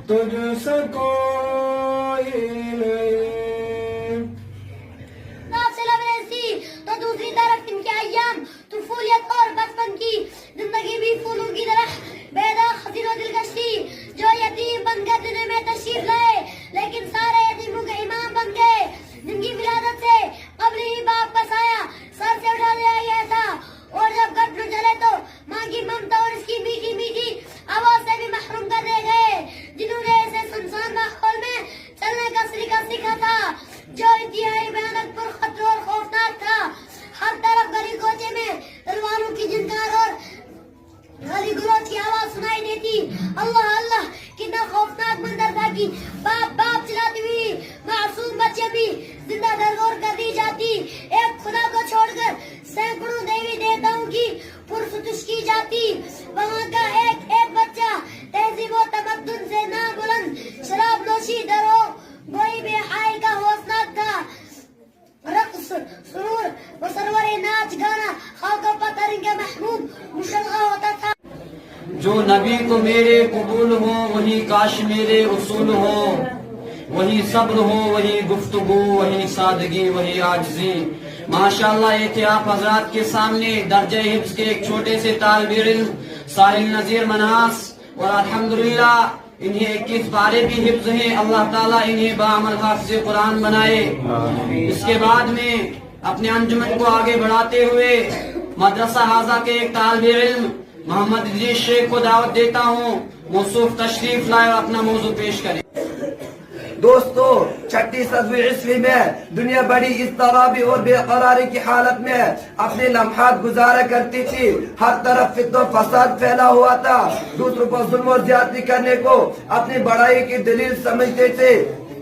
تجھ سے کوئی نہیں۔ ناف سے لبریزی تو دوسری طرف ان کے ایام طفولیت اور بچپن کی زندگی بھی پھولوں کی طرح بیدا خزیر و دلکشی، جو یتیم بن کر دنیا میں تشریف لائے لیکن سارے یتیموں کے امام بن گئے، جن کی ولادت سے قبل ہی باپ کا سایہ سر سے اٹھا دیا گیا تھا، اور جب گھٹ نہ چلے تو ماں کی ممتا اور اس کی میٹھی میٹھی آواز سے بھی محروم کر دے گئے، جنہوں نے اسے سنسان ماحول میں چلنے کا سلیقہ سیکھا تھا جو انتہائی بھیانک، پر خطر اور خوفناک تھا۔ ہر طرف گلی کوچے میں تلواروں کی جھنکار اور گلی گلوچ کی آواز سنائی دیتی۔ اللہ اللہ، کتنا خوفناک منظر تھا کہ باپ باپ چلاتی ہوئی معصوم بچے بھی زندہ درگور کر دی جاتی، ایک خدا کو چھوڑ کر سینکڑوں دیوی دیوتاؤں کی پرستش کی جاتی۔ وہاں کا ایک ایک بچہ تہذیب و تمدن سے نہ بلند، شراب نوشی، درو گوئی بے حائی کا حوصلات تھا، رقص سرور و سرور ناچ گانا خاک و پتھر ان کے محبوب مشلغہ ہوتا تھا۔ جو نبی تو میرے قبول ہو، وہی کاش میرے اصول ہو، وہی صبر ہو، وہی گفتگو، وہی سادگی، وہی عاجزی۔ ماشاءاللہ یہ تھے آپ حضرات کے سامنے درجہ حفظ کے ایک چھوٹے سے طالب علم ساحل نذیر مناس، اور الحمدللہ انہیں 21 پارے بھی حفظ ہیں۔ اللہ تعالیٰ انہیں بعمل حافظ قرآن بنائے۔ اس کے بعد میں اپنے انجمن کو آگے بڑھاتے ہوئے مدرسہ حاضہ کے ایک طالب علم محمد ادریس شیخ کو دعوت دیتا ہوں، موصوف تشریف لائے اور اپنا موضوع پیش کریں۔ دوستو، 36 عیسوی میں دنیا بڑی اضطرابی اور بے قراری کی حالت میں اپنے لمحات گزارا کرتی تھی۔ ہر طرف فتنہ و فساد پھیلا ہوا تھا، دوسروں کو ظلم و زیادتی کرنے کو اپنی بڑائی کی دلیل سمجھتے تھے،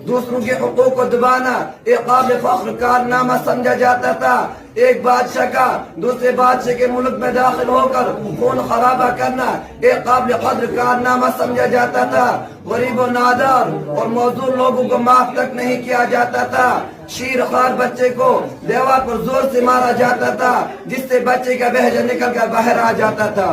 دوسروں کے حقوق کو دبانا ایک قابل فخر کارنامہ سمجھا جاتا تھا۔ ایک بادشاہ کا دوسرے بادشاہ کے ملک میں داخل ہو کر خون خرابہ کرنا ایک قابل قدر کارنامہ سمجھا جاتا تھا۔ غریب و نادار اور معذور لوگوں کو معاف تک نہیں کیا جاتا تھا۔ شیر خوار بچے کو دیوار پر زور سے مارا جاتا تھا، جس سے بچے کا بہجہ نکل کر باہر آ جاتا تھا۔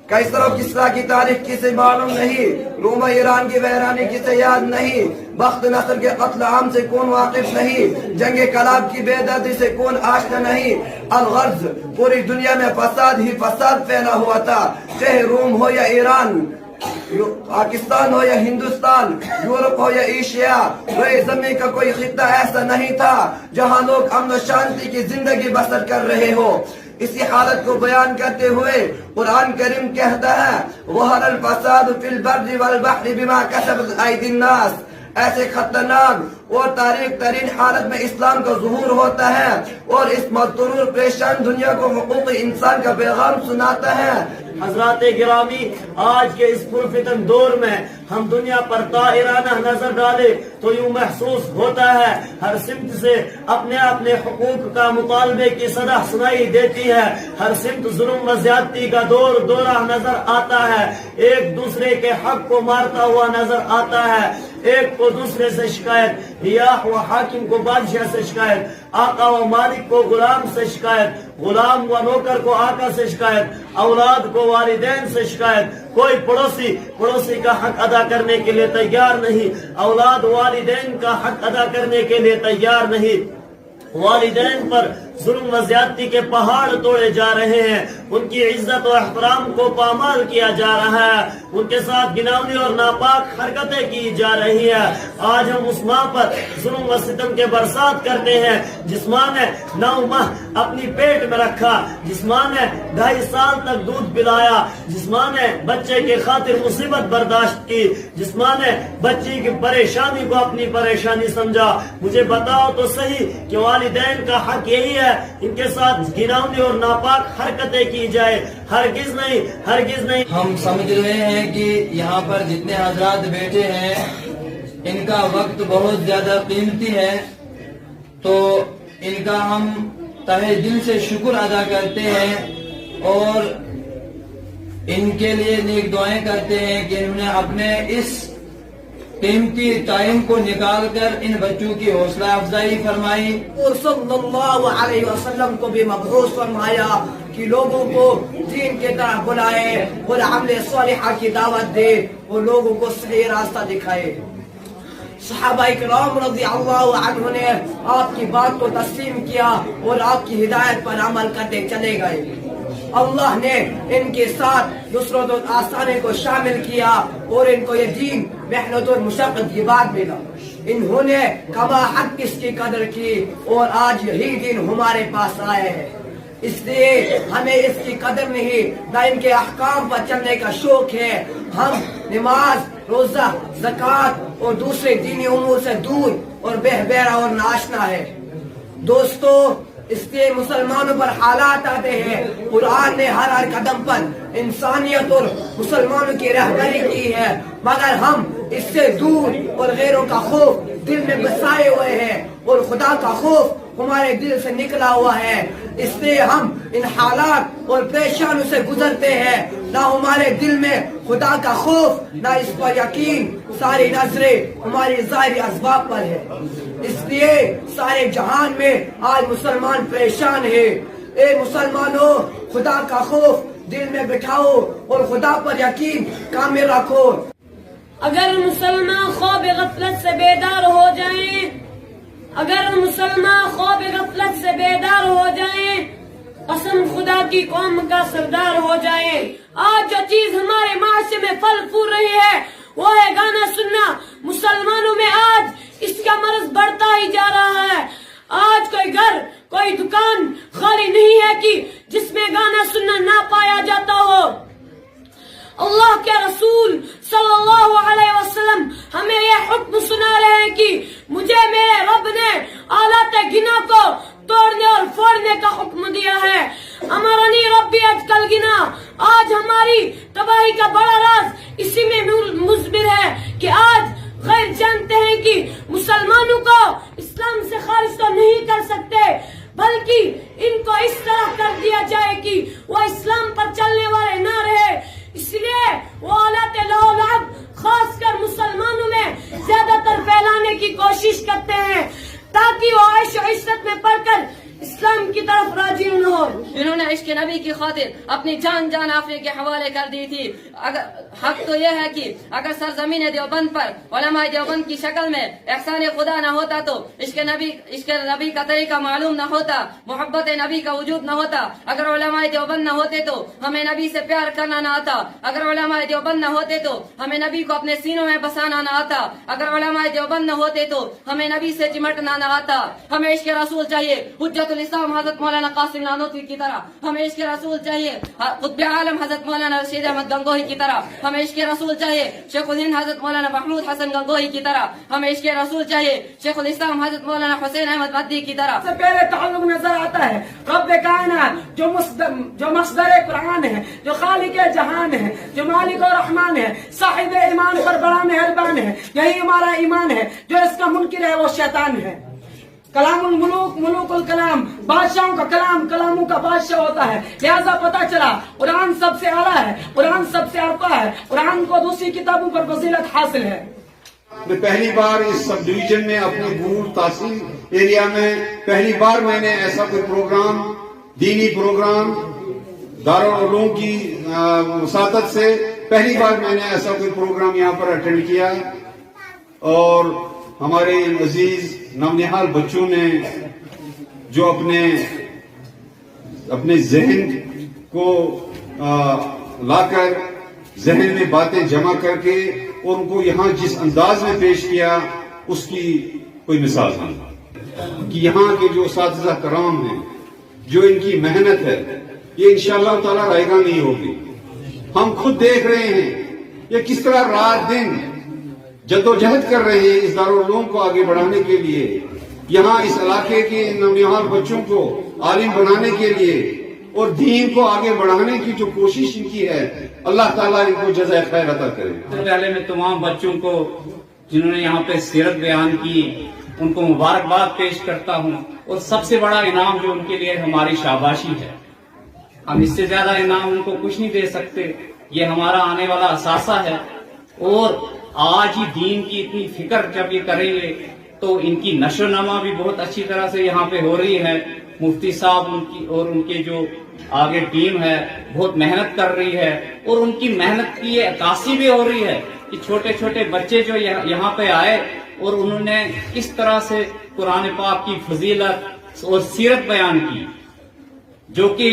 کیسر و کسریٰ کی تاریخ کسے معلوم نہیں، روم ایران کی ویرانی کسے یاد نہیں، بخت نصر کے قتل عام سے کون واقف نہیں، جنگ کلاب کی بے دردی سے کون آشنا نہیں۔ الغرض پوری دنیا میں فساد ہی فساد پھیلا ہوا تھا، چاہے روم ہو یا ایران، پاکستان ہو یا ہندوستان، یورپ ہو یا ایشیا، روئے زمین کا کوئی خطہ ایسا نہیں تھا جہاں لوگ امن و شانتی کی زندگی بسر کر رہے ہو۔ اسی حالت کو بیان کرتے ہوئے قرآن کریم کہتا ہے ظہر الفساد فی البر والبحر بما کسبت ایدی الناس۔ ایسے خطرناک اور تاریخ ترین حالت میں اسلام کا ظہور ہوتا ہے اور اس مضطرور پریشان دنیا کو حقوق انسان کا پیغام سناتا ہے۔ حضرات گرامی، آج کے اس پرفتن دور میں ہم دنیا پر طائرانہ نظر ڈالے تو یوں محسوس ہوتا ہے ہر سمت سے اپنے اپنے حقوق کا مطالبے کی صدا سنائی دیتی ہے، ہر سمت ظلم و زیادتی کا دور دورہ نظر آتا ہے، ایک دوسرے کے حق کو مارتا ہوا نظر آتا ہے، ایک کو دوسرے سے شکایت، ریاح و حاکم کو بادشاہ سے شکایت، آقا و مالک کو غلام سے شکایت، غلام و نوکر کو آقا سے شکایت، اولاد کو والدین سے شکایت، کوئی پڑوسی کا حق ادا کرنے کے لیے تیار نہیں، اولاد والدین کا حق ادا کرنے کے لیے تیار نہیں، والدین پر ظلم و زیادتی کے پہاڑ توڑے جا رہے ہیں، ان کی عزت و احترام کو پامال کیا جا رہا ہے، ان کے ساتھ گناونی اور ناپاک حرکتیں کی جا رہی ہے۔ آج ہم اس ماں پر ظلم و ستم کے برسات کرتے ہیں جس ماں نے 9 ماہ اپنی پیٹ میں رکھا، جس ماں نے 2.5 سال تک دودھ پلایا، جس ماں نے بچے کے خاطر مصیبت برداشت کی، جس ماں نے بچی کی پریشانی کو اپنی پریشانی سمجھا۔ مجھے بتاؤ تو صحیح کہ والدین کا حق یہی ہے ان کے ساتھ گناؤنی اور ناپاک حرکتیں کی جائے؟ ہرگز نہیں، ہرگز نہیں۔ ہم سمجھ رہے ہیں کہ یہاں پر جتنے حضرات بیٹھے ہیں ان کا وقت بہت زیادہ قیمتی ہے، تو ان کا ہم تہہ دل سے شکر ادا کرتے ہیں اور ان کے لیے نیک دعائیں کرتے ہیں کہ انہوں نے اپنے اس قیمتی ٹائم کو نکال کر ان بچوں کی حوصلہ افزائی فرمائی۔ صلی اللہ علیہ وسلم کو بھی مبعوث فرمایا कि लोगों को दीन की तरफ बुलाए और अमल सालिहा की दावत दे और लोगों को सही रास्ता दिखाए। सहाबाए किराम रज़ी अल्लाह अन्हुम ने आपकी बात को तस्लीम किया और आपकी हिदायत पर अमल करते चले गए। अल्लाह ने इनके साथ नुसरत और आसानी को शामिल किया और इनको ये दीन मेहनत और मुशक्कत के बाद मिला। इन्होंने कमा हक किसकी कदर की और आज यही दिन हमारे पास आए हैं। इसलिए हमें इसकी कदर नहीं न इनके अहकाम पर चलने का शौक है। हम नमाज, रोजा, ज़कात और दूसरे दीनी उमूर से दूर और बेहबेरा और नाशना है। दोस्तों, इसलिए मुसलमानों पर हालात आते हैं। कुरान ने हर कदम पर इंसानियत और मुसलमानों की रहबरी की है, मगर हम इससे दूर और गैरों का खौफ दिल में बसाए हुए हैं और खुदा का खौफ हमारे दिल से निकला हुआ है। इसलिए हम इन हालात और परेशानियों से गुजरते हैं। ना हमारे दिल में खुदा का खौफ, ना इस पर यकीन। सारी नजरें हमारी ज़ाहिरी असबाब पर है। इसलिए सारे जहान में आज मुसलमान परेशान है। ए मुसलमानों, खुदा का खौफ दिल में बिठाओ और खुदा पर यकीन कामिल रखो। अगर मुसलमान ख्वाब गफलत से बेदार हो जाएं, अगर मुसलमान ख्वाब गफलत से बेदार हो जाएं, कसम खुदा की कौम का सरदार हो जाए। आज जो चीज हमारे माशरे में फल फूल रही है वो है गाना सुनना। मुसलमानों में आज इसका मर्ज बढ़ता ही जा रहा है। आज कोई घर, कोई दुकान खाली नहीं है कि जिसमें गाना सुनना ना पाया जाता हो। अल्लाह के रसूल सल्लल्लाहु अलैहि वसल्लम हमें यह हुक्म सुना रहे हैं कि मुझे मेरे रब ने आलात गिना को तोड़ने और फोड़ने का हुक्म दिया है। अमरनी रब्बी अजकल गिना। आज हमारी तबाही का बड़ा राज इसी में मुज़बिर है कि आज गैर जानते हैं कि मुसलमानों को इस्लाम से खारिज तो नहीं कर सकते, बल्कि इनको इस तरह कर दिया जाए कि वो इस्लाम पर चलने वाले ना रहे। इसलिए वो औलाद लौलाद खासकर मुसलमानों में ज्यादातर फैलाने की कोशिश करते हैं ताकि वो ऐश और इज्जत में पढ़कर इस्लाम की तरफ राजी न हो। इन्होंने इश्क नबी की खातिर अपनी जान आपने के हवाले कर दी थी। अगर हक तो यह है कि अगर सरजमीन देवबंद पर उलमा देवबंद की शक्ल में एहसान खुदा न होता तो इश्क नबी का तरीका मालूम न होता, मोहब्बत नबी का वजूद न होता। अगर उलमा देवबंद न होते तो हमें नबी से प्यार करना न आता। अगर उलमा देवबंद न होते तो हमें नबी को अपने सीनों में बसाना न आता। अगर उलमा देवबंद न होते तो हमें नबी से चिमटना न आता। हमें इश्क रसूल चाहिए हुज्जतुल इस्लाम हजरत मौलाना कासिम नानोतवी की तरह। हमें इश्क रसूल चाहिए कुतुब आलम हजरत मौलाना रशीद अहमद गंगोही की तरह। हमें इश्क रसूल चाहिए शेखुल हिंद हजरत मौलाना महमूद हसन गंगोही की तरह। हमें इश्क रसूल चाहिए शेखुल इस्लाम हजरत मौलाना हुसैन अहमद मद्दी की तरह। सबसे पहले ताल्लुक नजर आता है रब्बे कायनात जो मस्दर कुरान है, जो खालिक जहान है, जो मालिक और रहमान है, साहिब ईमान पर बड़ा मेहरबान है। यही हमारा ईमान है। जो इसका मुनकिर है वो शैतान है। कलामुल मुलूक मुलूकुल कलाम, बादशाहों का कलाम कलामों का बादशाह होता है। लिहाजा पता चला कुरान सबसे आला है, कुरान सबसे अर्का है, कुरान को दूसरी किताबों पर फजीलत हासिल है। मैं पहली बार इस सब डिवीजन में अपने दूर तहसील एरिया में पहली बार मैंने ऐसा कोई प्रोग्राम, दीनी प्रोग्राम दारुल उलूम की मुसातत से पहली बार मैंने ऐसा कोई प्रोग्राम यहाँ पर अटेंड किया। और हमारे अजीज नवनिहाल बच्चों ने जो अपने जहन को लाकर जहन में बातें जमा करके और उनको यहाँ जिस अंदाज में पेश किया उसकी कोई मिसाल नहीं। कि यहाँ के जो साथिज़ा कराम हैं, जो इनकी मेहनत है, ये इंशाअल्लाह ताला रायगा नहीं होगी। हम खुद देख रहे हैं ये किस तरह रात दिन जद्दोजहद कर रहे हैं इस दारुल उलूम को आगे बढ़ाने के लिए, यहाँ इस इलाके के नौनिहाल बच्चों को आलिम बनाने के लिए और दीन को आगे बढ़ाने की जो कोशिश इनकी है, अल्लाह ताला इनको जज़ाए खैर अता करे। सबसे पहले मैं तमाम बच्चों को जिन्होंने यहाँ पे सीरत बयान की उनको मुबारकबाद पेश करता हूँ। और सबसे बड़ा इनाम जो उनके लिए हमारी शाबाशी है। हम इससे ज्यादा इनाम उनको कुछ नहीं दे सकते। ये हमारा आने वाला असासा है। और आज ही दीन की इतनी फिक्र जब ये करेंगे तो इनकी नशो नमा भी बहुत अच्छी तरह से यहाँ पे हो रही है। मुफ्ती साहब उनकी और उनके जो आगे टीम है बहुत मेहनत कर रही है और उनकी मेहनत की ये अक्कासी भी हो रही है कि छोटे छोटे बच्चे जो यहाँ पे आए और उन्होंने किस तरह से कुरान पाक की फजीलत और सीरत बयान की, जो कि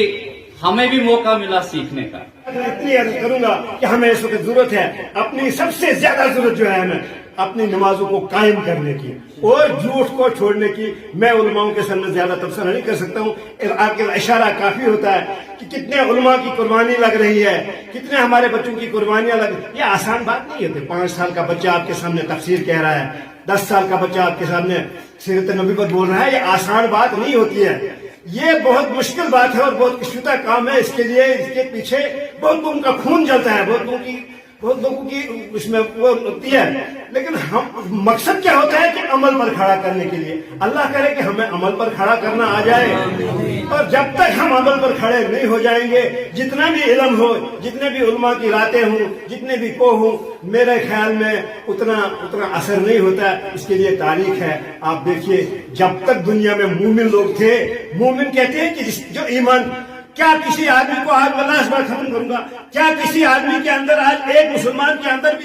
हमें भी मौका मिला सीखने का। इतनी अर्ज करूंगा कि हमें इस वक्त जरूरत है, अपनी सबसे ज्यादा जरूरत जो है हमें अपनी नमाजों को कायम करने की और झूठ को छोड़ने की। मैं उलमाओं के सामने ज्यादा तबसरा नहीं कर सकता हूँ, आपके इशारा काफी होता है कि कितने उलमा की कुर्बानी लग रही है, कितने हमारे बच्चों की कुर्बानियां लग। ये आसान बात नहीं होती। 5 साल का बच्चा आपके सामने तफसीर कह रहा है, 10 साल का बच्चा आपके सामने सीरत नबी पर बोल रहा है, ये आसान बात नहीं होती है। ये बहुत मुश्किल बात है और बहुत कशीदा काम है। इसके लिए इसके पीछे बहुत लोगों का खून जलता है, बहुत लोगों की उसमें वो होती है। लेकिन हम मकसद क्या होता है कि अमल पर खड़ा करने के लिए। अल्लाह करे कि हमें अमल पर खड़ा करना आ जाए, और जब तक हम अमल पर खड़े नहीं हो जाएंगे, जितना भी इल्म हो, जितने भी उलमा की रातें हों, जितने भी को हों, मेरे ख्याल में उतना असर नहीं होता। इसके लिए तारीख है। आप देखिए, जब तक दुनिया में मोमिन लोग थे, मोमिन कहते हैं कि जो ईमान, क्या किसी आदमी को आज मैं लास्ट बार खत्म करूंगा, क्या किसी आदमी के अंदर आज एक मुसलमान के अंदर भी